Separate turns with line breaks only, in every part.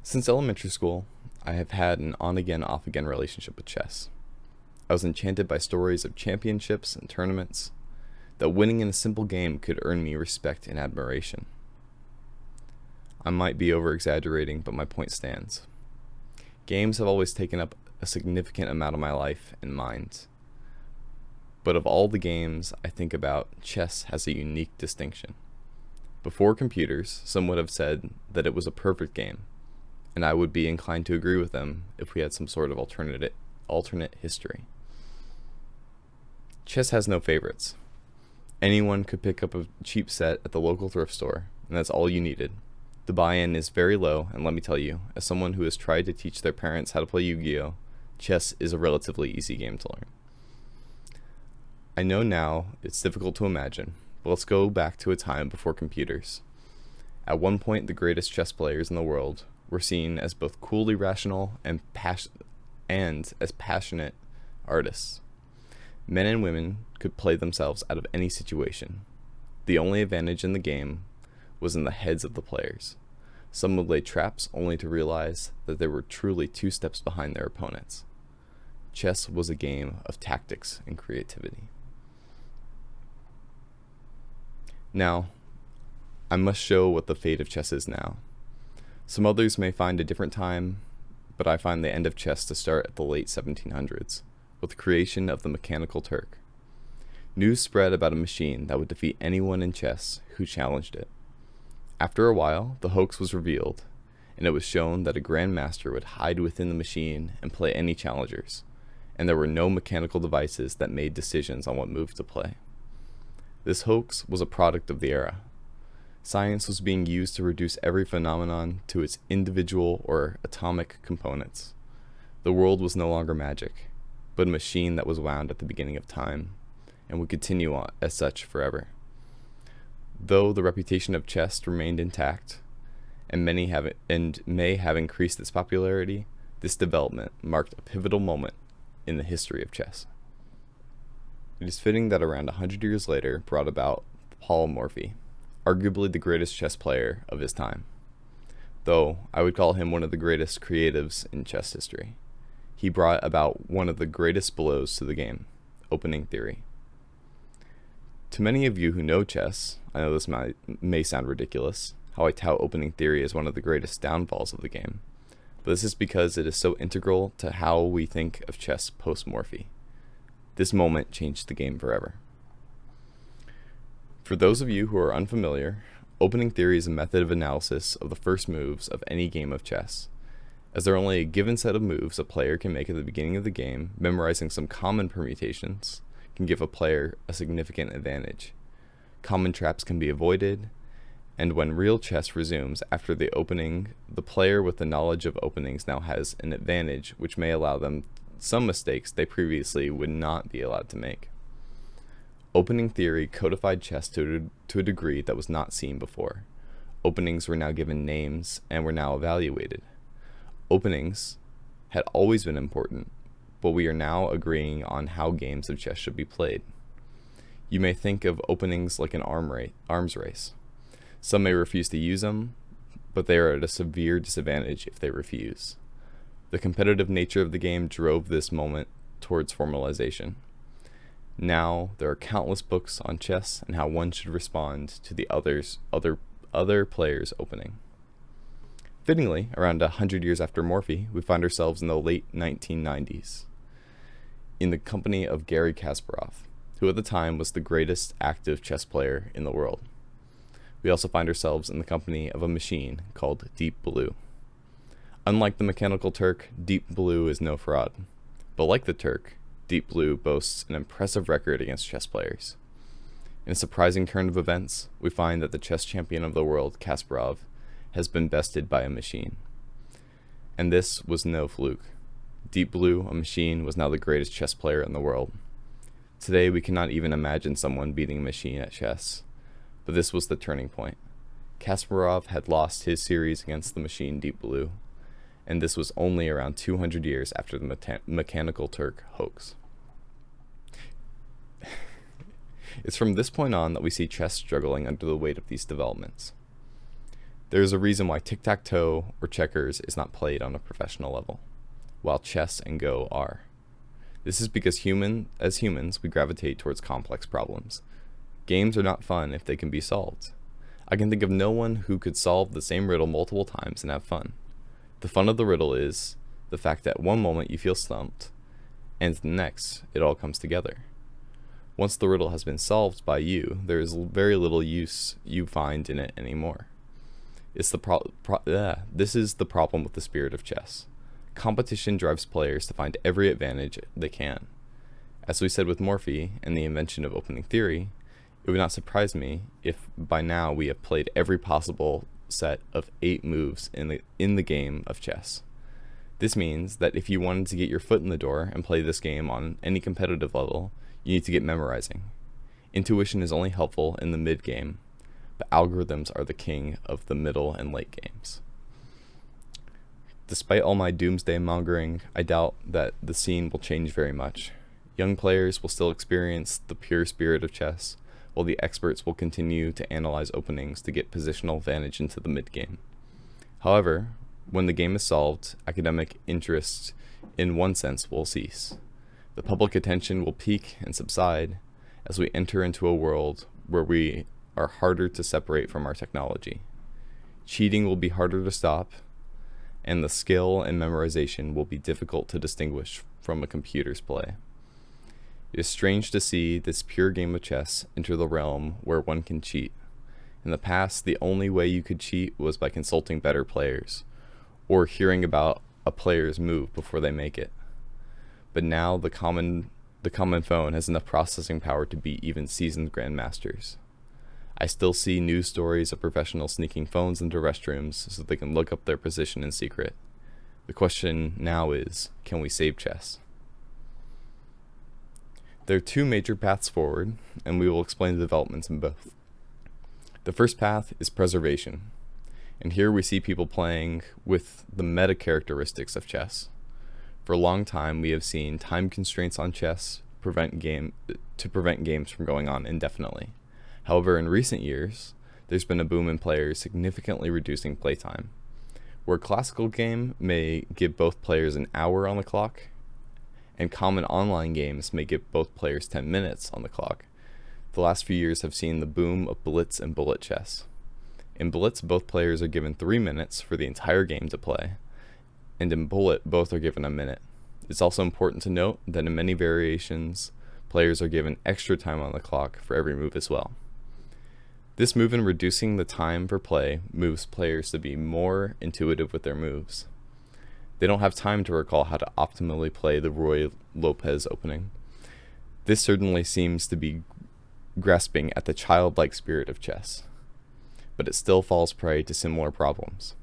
Since elementary school, I have had an on again, off again relationship with chess. I was enchanted by stories of championships and tournaments, that winning in a simple game could earn me respect and admiration. I might be over exaggerating, but my point stands. Games have always taken up a significant amount of my life and mind. But of all the games I think about, chess has a unique distinction. Before computers, some would have said that it was a perfect game, and I would be inclined to agree with them if we had some sort of alternate history. Chess has no favorites. Anyone could pick up a cheap set at the local thrift store, and that's all you needed. The buy-in is very low, and let me tell you, as someone who has tried to teach their parents how to play Yu-Gi-Oh!, chess is a relatively easy game to learn. I know now it's difficult to imagine, but let's go back to a time before computers. At one point, the greatest chess players in the world were seen as both coolly rational and as passionate artists. Men and women could play themselves out of any situation. The only advantage in the game was in the heads of the players. Some would lay traps only to realize that they were truly 2 steps behind their opponents. Chess was a game of tactics and creativity. Now, I must show what the fate of chess is now. Some others may find a different time, but I find the end of chess to start at the late 1700s, with the creation of the Mechanical Turk. News spread about a machine that would defeat anyone in chess who challenged it. After a while, the hoax was revealed, and it was shown that a grandmaster would hide within the machine and play any challengers, and there were no mechanical devices that made decisions on what move to play. This hoax was a product of the era. Science was being used to reduce every phenomenon to its individual or atomic components. The world was no longer magic, but a machine that was wound at the beginning of time, and would continue on as such forever. Though the reputation of chess remained intact, and may have increased its popularity, this development marked a pivotal moment in the history of chess. It is fitting that around 100 years later brought about Paul Morphy, arguably the greatest chess player of his time, though I would call him one of the greatest creatives in chess history. He brought about one of the greatest blows to the game, opening theory. To many of you who know chess, I know this may sound ridiculous, how I tout opening theory as one of the greatest downfalls of the game, but this is because it is so integral to how we think of chess post-Morphy. This moment changed the game forever. For those of you who are unfamiliar, opening theory is a method of analysis of the first moves of any game of chess. As there are only a given set of moves a player can make at the beginning of the game, memorizing some common permutations can give a player a significant advantage. Common traps can be avoided, and when real chess resumes after the opening, the player with the knowledge of openings now has an advantage which may allow them some mistakes they previously would not be allowed to make. Opening theory codified chess to a degree that was not seen before. Openings were now given names and were now evaluated. Openings had always been important, but we are now agreeing on how games of chess should be played. You may think of openings like an arms race. Some may refuse to use them, but they are at a severe disadvantage if they refuse. The competitive nature of the game drove this moment towards formalization. Now, there are countless books on chess and how one should respond to the other player's opening. Fittingly, around 100 years after Morphy, we find ourselves in the late 1990s, in the company of Garry Kasparov, who at the time was the greatest active chess player in the world. We also find ourselves in the company of a machine called Deep Blue. Unlike the Mechanical Turk, Deep Blue is no fraud, but like the Turk, Deep Blue boasts an impressive record against chess players. In a surprising turn of events, we find that the chess champion of the world, Kasparov, has been bested by a machine. And this was no fluke. Deep Blue, a machine, was now the greatest chess player in the world. Today, we cannot even imagine someone beating a machine at chess, but this was the turning point. Kasparov had lost his series against the machine Deep Blue, and this was only around 200 years after the Mechanical Turk hoax. It's from this point on that we see chess struggling under the weight of these developments. There is a reason why tic-tac-toe or checkers is not played on a professional level, while chess and Go are. This is because as humans, we gravitate towards complex problems. Games are not fun if they can be solved. I can think of no one who could solve the same riddle multiple times and have fun. The fun of the riddle is the fact that one moment you feel stumped, and the next, it all comes together. Once the riddle has been solved by you, there is very little use you find in it anymore. This is the problem with the spirit of chess. Competition drives players to find every advantage they can. As we said with Morphy and the invention of opening theory, it would not surprise me if by now we have played every possible set of 8 moves in the game of chess. This means that if you wanted to get your foot in the door and play this game on any competitive level, you need to get memorizing. Intuition is only helpful in the mid-game, but algorithms are the king of the middle and late games. Despite all my doomsday mongering, I doubt that the scene will change very much. Young players will still experience the pure spirit of chess, while the experts will continue to analyze openings to get positional advantage into the mid-game. However, when the game is solved, academic interest in one sense will cease. The public attention will peak and subside as we enter into a world where we are harder to separate from our technology. Cheating will be harder to stop, and the skill and memorization will be difficult to distinguish from a computer's play. It is strange to see this pure game of chess enter the realm where one can cheat. In the past, the only way you could cheat was by consulting better players, or hearing about a player's move before they make it. But now the common phone has enough processing power to beat even seasoned grandmasters. I still see news stories of professionals sneaking phones into restrooms so they can look up their position in secret. The question now is, can we save chess? There are 2 major paths forward, and we will explain the developments in both. The first path is preservation, and here we see people playing with the meta characteristics of chess. For a long time, we have seen time constraints on chess to prevent games from going on indefinitely. However, in recent years, there's been a boom in players significantly reducing playtime. Where a classical game may give both players an hour on the clock, and common online games may give both players 10 minutes on the clock, the last few years have seen the boom of blitz and bullet chess. In blitz, both players are given 3 minutes for the entire game to play, and in bullet, both are given a minute. It's also important to note that in many variations, players are given extra time on the clock for every move as well. This move in reducing the time for play moves players to be more intuitive with their moves. They don't have time to recall how to optimally play the Ruy Lopez opening. This certainly seems to be grasping at the childlike spirit of chess, but it still falls prey to similar problems.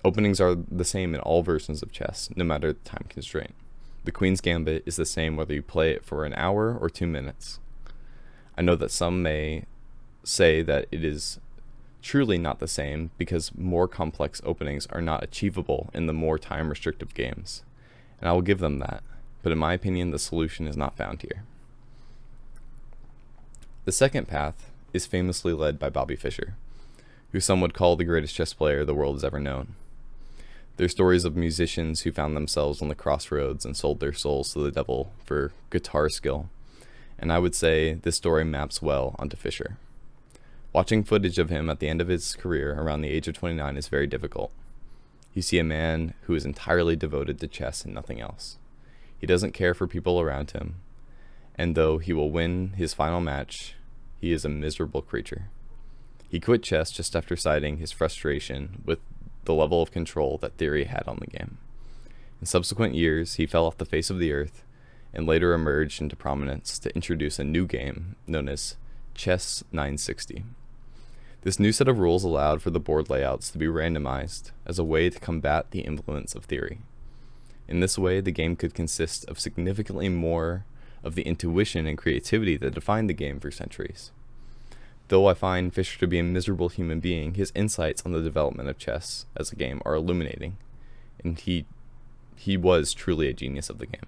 Openings are the same in all versions of chess, no matter the time constraint. The Queen's Gambit is the same whether you play it for an hour or 2 minutes. I know that some may say that it is truly not the same because more complex openings are not achievable in the more time restrictive games, and I will give them that, but in my opinion the solution is not found here. The second path is famously led by Bobby Fischer, who some would call the greatest chess player the world has ever known. There are stories of musicians who found themselves on the crossroads and sold their souls to the devil for guitar skill, and I would say this story maps well onto Fischer. Watching footage of him at the end of his career around the age of 29 is very difficult. You see a man who is entirely devoted to chess and nothing else. He doesn't care for people around him, and though he will win his final match, he is a miserable creature. He quit chess just after citing his frustration with the level of control that theory had on the game. In subsequent years, he fell off the face of the earth and later emerged into prominence to introduce a new game known as Chess 960. This new set of rules allowed for the board layouts to be randomized as a way to combat the influence of theory. In this way, the game could consist of significantly more of the intuition and creativity that defined the game for centuries. Though I find Fischer to be a miserable human being, his insights on the development of chess as a game are illuminating, and he was truly a genius of the game.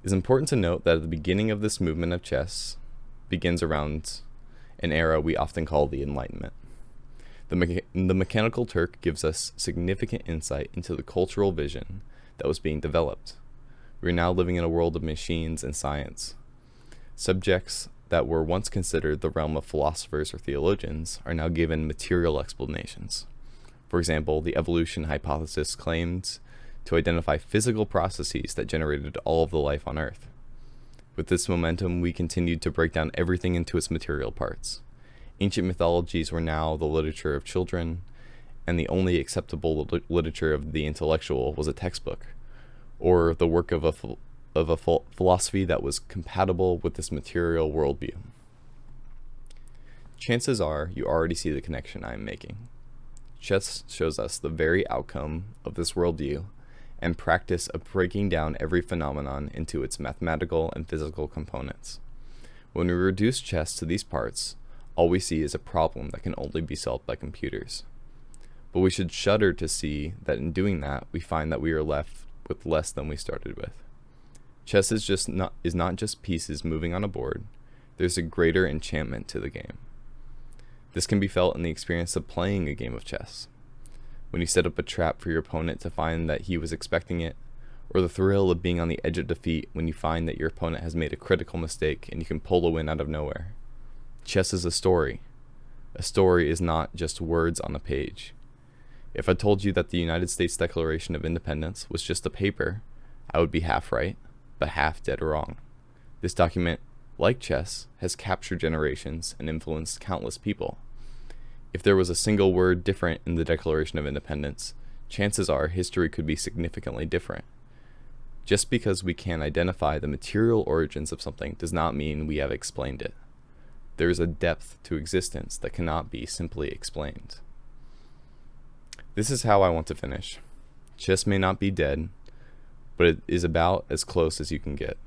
It is important to note that at the beginning of this movement of chess begins around an era we often call the Enlightenment. The Mechanical Turk gives us significant insight into the cultural vision that was being developed. We are now living in a world of machines and science. Subjects that were once considered the realm of philosophers or theologians are now given material explanations. For example, the evolution hypothesis claimed to identify physical processes that generated all of the life on Earth. With this momentum, we continued to break down everything into its material parts. Ancient mythologies were now the literature of children, and the only acceptable literature of the intellectual was a textbook, or the work of a philosophy that was compatible with this material worldview. Chances are you already see the connection I am making. Chess shows us the very outcome of this worldview and practice of breaking down every phenomenon into its mathematical and physical components. When we reduce chess to these parts, all we see is a problem that can only be solved by computers. But we should shudder to see that in doing that, we find that we are left with less than we started with. Chess is not just pieces moving on a board. There's a greater enchantment to the game. This can be felt in the experience of playing a game of chess. When you set up a trap for your opponent to find that he was expecting it, or the thrill of being on the edge of defeat when you find that your opponent has made a critical mistake and you can pull a win out of nowhere. Chess is a story. A story is not just words on a page. If I told you that the United States Declaration of Independence was just a paper, I would be half right, but half dead wrong. This document, like chess, has captured generations and influenced countless people. If there was a single word different in the Declaration of Independence, chances are history could be significantly different. Just because we can identify the material origins of something does not mean we have explained it. There is a depth to existence that cannot be simply explained. This is how I want to finish. Chess may not be dead, but it is about as close as you can get.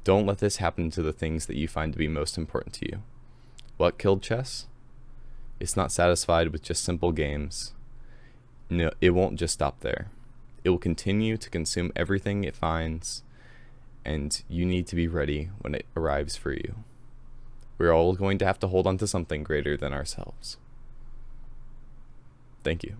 Don't let this happen to the things that you find to be most important to you. What killed chess? It's not satisfied with just simple games. No, it won't just stop there. It will continue to consume everything it finds, and you need to be ready when it arrives for you. We're all going to have to hold on to something greater than ourselves. Thank you.